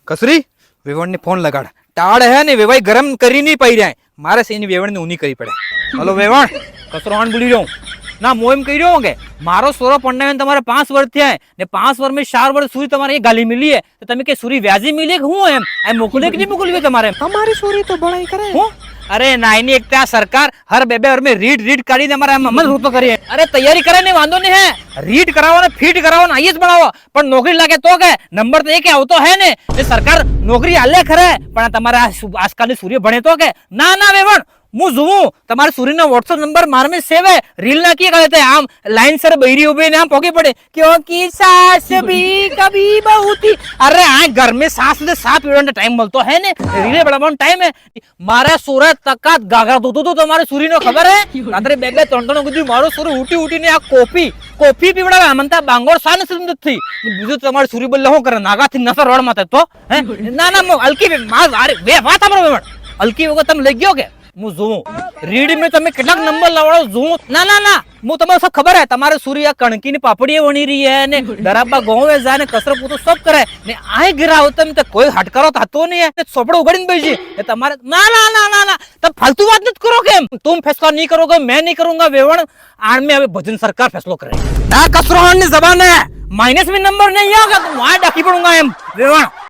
कसरी वेवण ने फोन लगाड़ टाड़ है ने वेवाई गरम करी नहीं पाई रहा है मारे से इन वेवण ने ऊनी करी पड़े हेलो वेवण कसरो हान बोली रहा हूँ ना मोएम कही रहो के मारो सोरो पढ़ने में तुम्हारे 5 वर्ष थे ने 5 वर्ष में 4 वर्ष सूरी तुम्हारे ये गाली मिली है तो तुम्हें के सूरी व्याजी मिली है हूँ एम मोकले की नहीं मोकली तुम्हारे हमारी सूरी तो बड़ा ही करे हूँ अरे नाइनी एक त्या सरकार हर बेबे और में रीड करी ने हमारा अमल रूप तो करी है अरे तैयारी करे नहीं वांदो नहीं है रीड कराओ ना फीट कराओ ना आईएएस बनाओ पर नौकरी लागे तो के नंबर तो एक आवतो है ने ये सरकार नौकरी आले खरे पण તમારા આજકાલની સૂર્ય ભણે તો કે ના ના વેવણ હું જોઉં તમારે સૂર્યનો WhatsApp નંબર માર में सेव है रील ना किए कहते आम लाइन सर बैरी उबे ने आम पोगी पड़े क्योंकि सास भी कभी बहू थी अरे आ घर में सास ने साफ पीड़ने टाइम मिलतो है ने रीले बड़ा टाइम है मारा सूरज तकात गागा दूधो तो तुम्हारे सूर्य नो खबर है रात्रे बेबे त्रण गुदी मारो सूर्य उठी ने आ कॉफी पीवड़ा मनता बांगोर सा न थी बीजू तुम्हारे सूर्य बोले हो करे नागा थी नसर रोड माते तो है ना ना अलकी मार अरे वे बात हमरो अलकी वगो तुम ले गयो के હું જોઉં રીડ में તમે કેટલાક નંબર લાવડો જોઉં ના ના ના હું તમારે सब खबर है તમારે सूर्य कणकी पापड़ी वणी रही है ने डराबा गाँव जाए ने कसर पूतो सब करे ने आए गिरा होता तो कोई हटकारो थतो नहीं है सोपड़ो उगड़ी बैठी है तुम्हारे ना ना ना ना ना तब फालतू बात मत करो के तुम फैसला नहीं करोगे मैं नहीं करूंगा वेवण आन में अभी भजन सरकार फैसलो करे ना कसरो ने जबान है माइनस में नंबर नहीं आएगा तो वहां डाकी पड़ूंगा एम वेवण